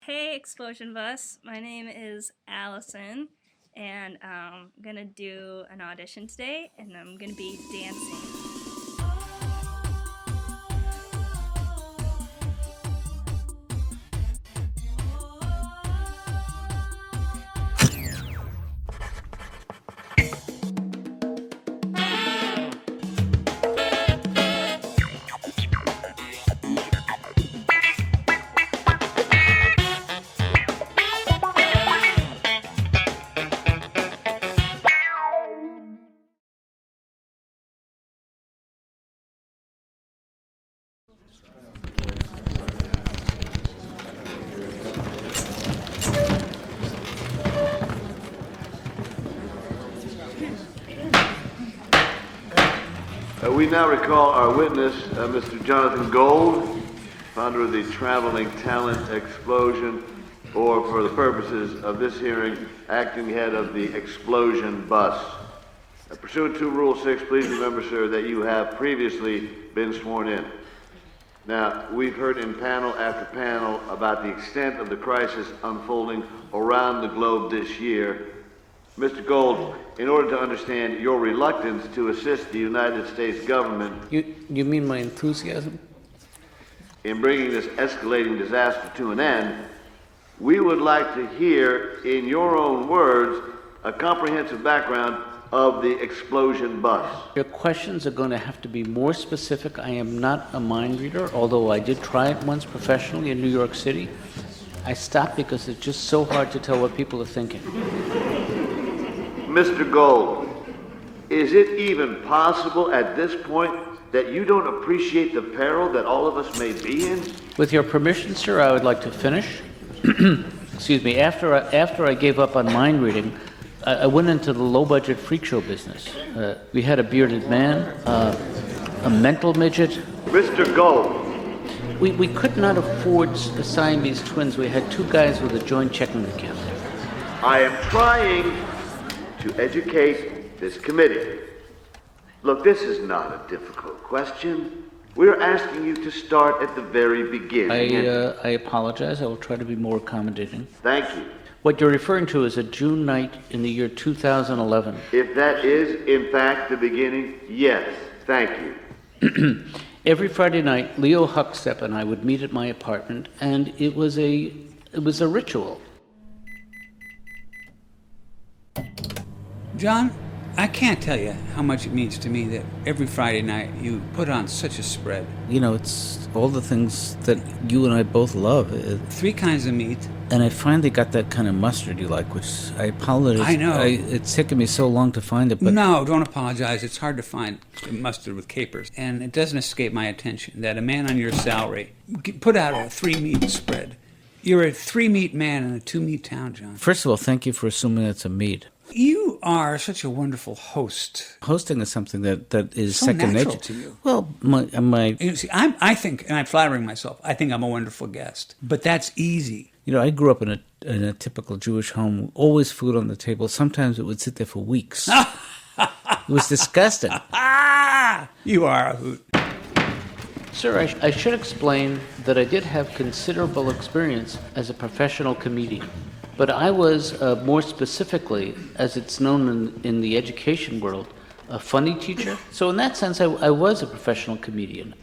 Hey, Explosion Bus. My name is Allison, and I'm gonna do an audition today, and I'm gonna be dancing. We now recall our witness, Mr. Jonathan Gold, founder of the Traveling Talent Explosion, or for the purposes of this hearing, acting head of the Explosion Bus. Pursuant to Rule 6, please remember, sir, that you have previously been sworn in. Now, we've heard in panel after panel about the extent of the crisis unfolding around the globe this year. Mr. Gold, in order to understand your reluctance to assist the United States government... You mean my enthusiasm? ...in bringing this escalating disaster to an end, we would like to hear, in your own words, a comprehensive background of the Explosion Bus. Your questions are going to have to be more specific. I am not a mind reader, although I did try it once professionally in New York City. I stopped because it's just so hard to tell what people are thinking. Mr. Gold, is it even possible at this point that you don't appreciate the peril that all of us may be in? With your permission, sir, I would like to finish. Excuse me. After I gave up on mind reading, I went into the low-budget freak show business. We had a bearded man, a mental midget. Mr. Gold. We could not afford Siamese twins. We had two guys with a joint checking account. I am trying to educate this committee. Look, this is not a difficult question. We're asking you to start at the very beginning. I apologize. I will try to be more accommodating. Thank you. What you're referring to is a June night in the year 2011. If that is, in fact, the beginning, yes. Thank you. Every Friday night, Leo Huckstep and I would meet at my apartment, and it was a ritual. John, I can't tell you how much it means to me that every Friday night you put on such a spread. You know, it's all the things that you and I both love. 3 kinds of meat. And I finally got that kind of mustard you like, which I apologize. I know. It's taken me so long to find it, but... No, don't apologize. It's hard to find mustard with capers. And it doesn't escape my attention that a man on your salary put out a 3-meat spread. You're a 3-meat man in a 2-meat town, John. First of all, thank you for assuming it's a meat. You are such a wonderful host. Hosting is something that is so second natural nature to you. Well, my You see, I think, and I'm flattering myself, I think I'm a wonderful guest. But that's easy. You know, I grew up in a typical Jewish home. Always food on the table. Sometimes it would sit there for weeks. It was disgusting. You are a hoot. Sir, I should explain that I did have considerable experience as a professional comedian. But I was, more specifically, as it's known in the education world, a funny teacher. So in that sense, I was a professional comedian.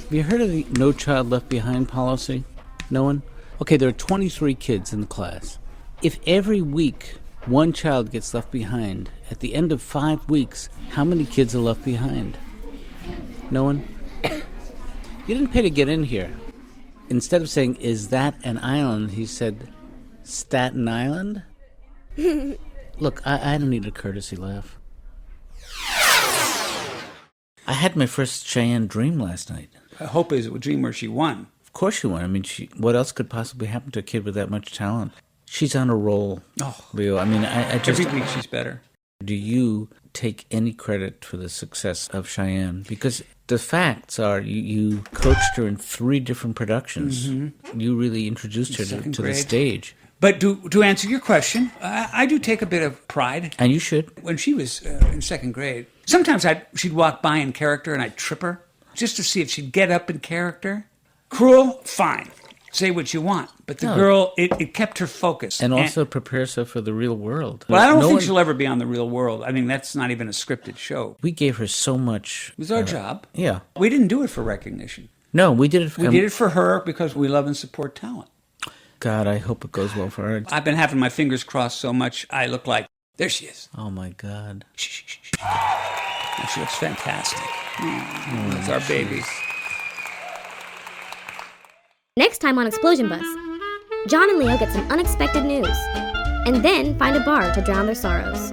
Have you heard of the No Child Left Behind policy? No one? Okay, there are 23 kids in the class. If every week one child gets left behind, at the end of 5 weeks, how many kids are left behind? No one? You didn't pay to get in here. Instead of saying, "Is that an island?" he said, "Staten Island?" Look, I don't need a courtesy laugh. I had my first Cheyenne dream last night. I hope is a dream where she won. Of course she won. I mean, what else could possibly happen to a kid with that much talent? She's on a roll, Leo. I mean, I just... Every week she's better. Do you take any credit for the success of Cheyenne? Because the facts are you coached her in 3 different productions. Mm-hmm. You really introduced her to the stage. But to answer your question, I do take a bit of pride. And you should. When she was in second grade, sometimes she'd walk by in character and I'd trip her just to see if she'd get up in character. Cruel? Fine. Say what you want. But the girl, it kept her focused. And also prepares her for the real world. Well, I don't think she'll ever be on the real world. I mean, that's not even a scripted show. We gave her so much. It was our job. Yeah. We didn't do it for recognition. No, we did it. We did it for her because we love and support talent. God, I hope it goes well for her. I've been having my fingers crossed so much, I look like, there she is. Oh, my God. Shh. And she looks fantastic. That's our baby. Next time on Explosion Bus, John and Leo get some unexpected news, and then find a bar to drown their sorrows.